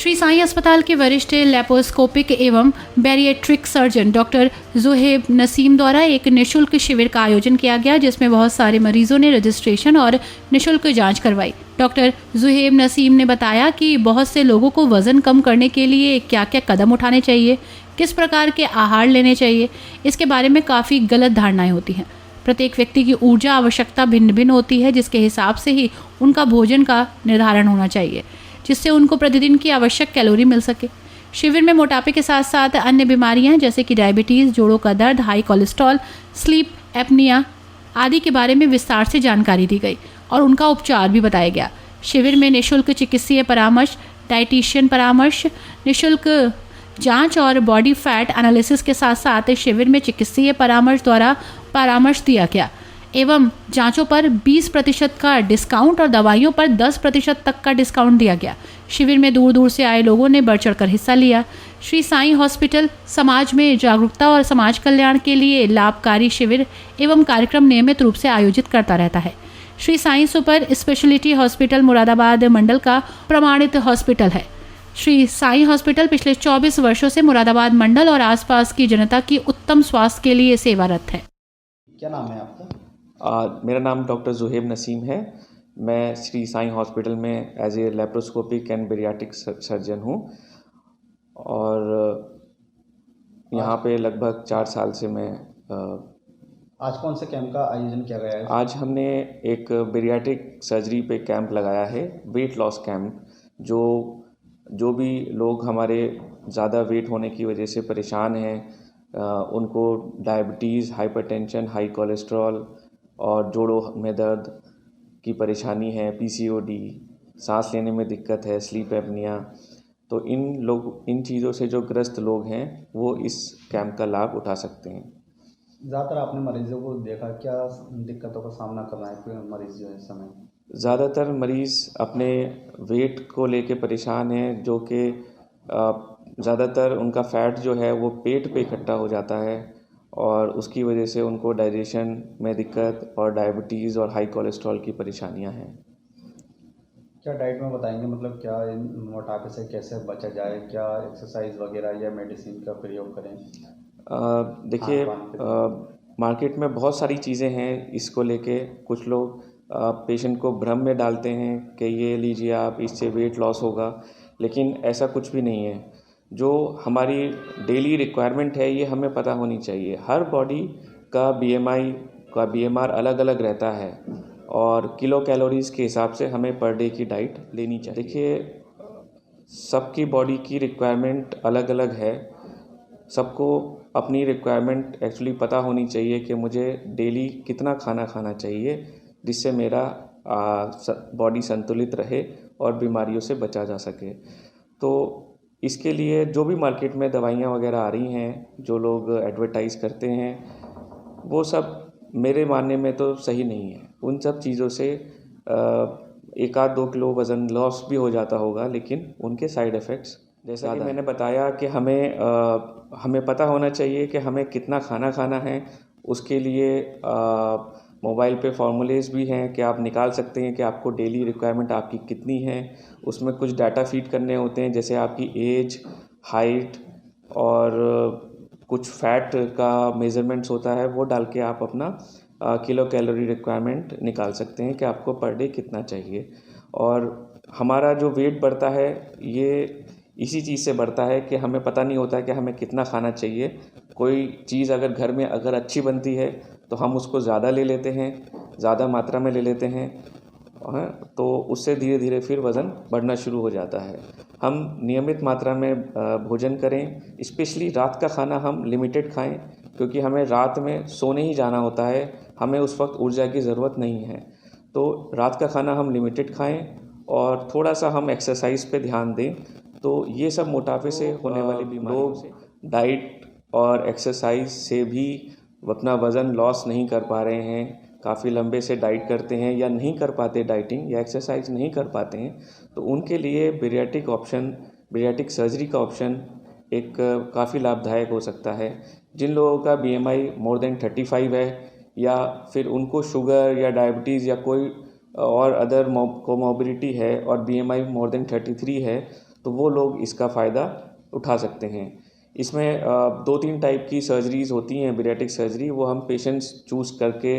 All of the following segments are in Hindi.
श्री साईं अस्पताल के वरिष्ठ लैप्रोस्कोपिक एवं bariatric surgeon doctor Zuhaib Naseem द्वारा एक निशुल्क शिविर का आयोजन किया गया, जिसमें बहुत सारे मरीजों ने रजिस्ट्रेशन और निशुल्क जांच करवाई। डॉक्टर ज़ुहैब नसीम ने बताया कि बहुत से लोगों को वजन कम करने के लिए क्या क्या कदम उठाने चाहिए, किस प्रकार के आहार लेने चाहिए, इसके बारे में काफ़ी गलत धारणाएं होती हैं। प्रत्येक व्यक्ति की ऊर्जा आवश्यकता भिन्न भिन्न होती है, जिसके हिसाब से ही उनका भोजन का निर्धारण होना चाहिए, जिससे उनको प्रतिदिन की आवश्यक कैलोरी मिल सके। शिविर में मोटापे के साथ साथ अन्य बीमारियां जैसे कि डायबिटीज़, जोड़ों का दर्द, हाई कोलेस्ट्रॉल, स्लीप एपनिया आदि के बारे में विस्तार से जानकारी दी गई और उनका उपचार भी बताया गया। शिविर में निःशुल्क चिकित्सीय परामर्श, डाइटिशियन परामर्श, निःशुल्क जांच और बॉडी फैट एनालिसिस के साथ साथ शिविर में चिकित्सीय परामर्श द्वारा परामर्श दिया गया एवं जांचों पर 20% का डिस्काउंट और दवाइयों पर 10% तक का डिस्काउंट दिया गया। शिविर में दूर दूर से आए लोगों ने बढ़ चढ़कर हिस्सा लिया। श्री साईं हॉस्पिटल समाज में जागरूकता और समाज कल्याण के लिए लाभकारी शिविर एवं कार्यक्रम नियमित रूप से आयोजित करता रहता है। Shri Sai super speciality hospital Moradabad मंडल का प्रमाणित हॉस्पिटल है। श्री साईं हॉस्पिटल पिछले 24 वर्षों से मुरादाबाद मंडल और आसपास की जनता की उत्तम स्वास्थ्य के लिए सेवारत है। क्या नाम है आपका? मेरा नाम डॉक्टर ज़ुहैब नसीम है। मैं श्री साईं हॉस्पिटल में as a laparoscopic and bariatric surgeon हूँ और यहाँ पे लगभग 4 साल से मैं आज कौन से कैंप का आयोजन किया गया है? आज हमने एक बैरिएट्रिक सर्जरी पे कैंप लगाया है, वेट लॉस कैंप। जो भी लोग हमारे ज़्यादा वेट होने की वजह से परेशान हैं, उनको डायबिटीज़, हाइपरटेंशन, हाई कोलेस्ट्रॉल और जोड़ों में दर्द की परेशानी है, पीसीओडी, सांस लेने में दिक्कत है, स्लीप एपनिया, तो इन चीज़ों से जो ग्रस्त लोग हैं वो इस कैंप का लाभ उठा सकते हैं। ज़्यादातर आपने मरीजों को देखा, क्या दिक्कतों का सामना कर रहा है कोई मरीज जो है इस समय? ज़्यादातर मरीज़ अपने वेट को लेके परेशान हैं, जो कि ज़्यादातर उनका फ़ैट जो है वो पेट पे इकट्ठा हो जाता है और उसकी वजह से उनको डाइजेशन में दिक्कत और डायबिटीज़ और हाई कोलेस्ट्रॉल की परेशानियां हैं। क्या डाइट में बताएंगे, मतलब क्या इन मोटापे से कैसे बचा जाए, क्या एक्सरसाइज वगैरह या मेडिसिन का प्रयोग करें? देखिए, मार्केट में बहुत सारी चीज़ें हैं इसको लेके। कुछ लोग पेशेंट को भ्रम में डालते हैं कि ये लीजिए आप, इससे वेट लॉस होगा, लेकिन ऐसा कुछ भी नहीं है। जो हमारी डेली रिक्वायरमेंट है ये हमें पता होनी चाहिए। हर बॉडी का बीएमआई का बीएमआर अलग अलग रहता है और किलो कैलोरीज़ के हिसाब से हमें पर डे की डाइट लेनी चाहिए। देखिए, सबकी बॉडी की रिक्वायरमेंट अलग अलग है। सबको अपनी रिक्वायरमेंट एक्चुअली पता होनी चाहिए कि मुझे डेली कितना खाना खाना चाहिए जिससे मेरा बॉडी संतुलित रहे और बीमारियों से बचा जा सके। तो इसके लिए जो भी मार्केट में दवाइयाँ वगैरह आ रही हैं, जो लोग एडवर्टाइज़ करते हैं, वो सब मेरे मानने में तो सही नहीं है। उन सब चीज़ों से 1-2 किलो वज़न लॉस भी हो जाता होगा, लेकिन उनके साइड इफ़ेक्ट्स, जैसा कि मैंने बताया कि हमें पता होना चाहिए कि हमें कितना खाना खाना है। उसके लिए मोबाइल पे फार्मूलेज भी हैं कि आप निकाल सकते हैं कि आपको डेली रिक्वायरमेंट आपकी कितनी है। उसमें कुछ डाटा फीड करने होते हैं, जैसे आपकी एज, हाइट और कुछ फैट का मेज़रमेंट्स होता है, वो डाल के आप अपना किलो कैलोरी रिक्वायरमेंट निकाल सकते हैं कि आपको पर डे कितना चाहिए। और हमारा जो वेट बढ़ता है ये इसी चीज़ से बढ़ता है कि हमें पता नहीं होता कि हमें कितना खाना चाहिए। कोई चीज़ अगर घर में अगर अच्छी बनती है तो हम उसको ज़्यादा ले लेते हैं, ज़्यादा मात्रा में ले लेते हैं, तो उससे धीरे धीरे फिर वज़न बढ़ना शुरू हो जाता है। हम नियमित मात्रा में भोजन करें, स्पेशली रात का खाना हम लिमिटेड खाएं, क्योंकि हमें रात में सोने ही जाना होता है, हमें उस वक्त ऊर्जा की ज़रूरत नहीं है। तो रात का खाना हम लिमिटेड खाएं और थोड़ा सा हम एक्सरसाइज पे ध्यान दें, तो ये सब मोटापे से होने वाली बीमारियों से डाइट और एक्सरसाइज से भी अपना वज़न लॉस नहीं कर पा रहे हैं, काफ़ी लंबे से डाइट करते हैं या नहीं कर पाते, डाइटिंग या एक्सरसाइज नहीं कर पाते हैं, तो उनके लिए बैरिएट्रिक सर्जरी का ऑप्शन एक काफ़ी लाभदायक हो सकता है। जिन लोगों का बीएमआई मोर देन 35 है या फिर उनको शुगर या डायबिटीज़ या कोई और अदर कोमॉर्बिडिटी है और बीएमआई मोर देन 33 है, तो वो लोग इसका फ़ायदा उठा सकते हैं। इसमें 2-3 टाइप की सर्जरीज़ होती हैं बैरिएट्रिक सर्जरी, वो हम पेशेंट्स चूज़ करके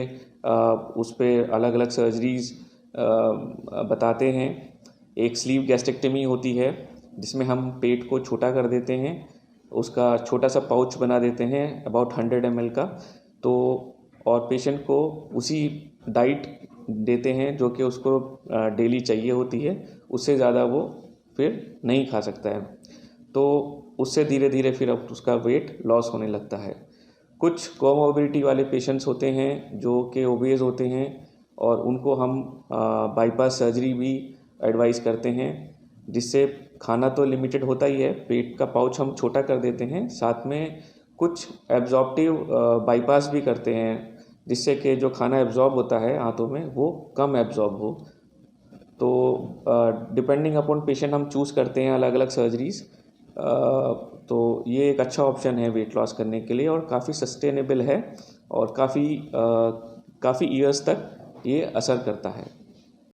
उस पे अलग अलग सर्जरीज़ बताते हैं। एक स्लीव गैस्ट्रेक्टमी होती है जिसमें हम पेट को छोटा कर देते हैं, उसका छोटा सा पाउच बना देते हैं अबाउट 100 ml का, तो और पेशेंट को उसी डाइट देते हैं जो कि उसको डेली चाहिए होती है, उससे ज़्यादा वो फिर नहीं खा सकता है, तो उससे धीरे धीरे फिर अब उसका वेट लॉस होने लगता है। कुछ कोमोर्बिडिटी वाले पेशेंट्स होते हैं जो कि ओबेज होते हैं और उनको हम बाईपास सर्जरी भी एडवाइस करते हैं, जिससे खाना तो लिमिटेड होता ही है, पेट का पाउच हम छोटा कर देते हैं, साथ में कुछ एब्जॉर्प्टिव बाईपास भी करते हैं जिससे कि जो खाना एब्जॉर्ब होता है हाथों में वो कम एब्जॉर्ब हो। तो डिपेंडिंग अपॉन पेशेंट हम चूज़ करते हैं अलग अलग सर्जरीज़। तो ये एक अच्छा ऑप्शन है वेट लॉस करने के लिए और काफ़ी सस्टेनेबल है और काफ़ी ईयर्स तक ये असर करता है।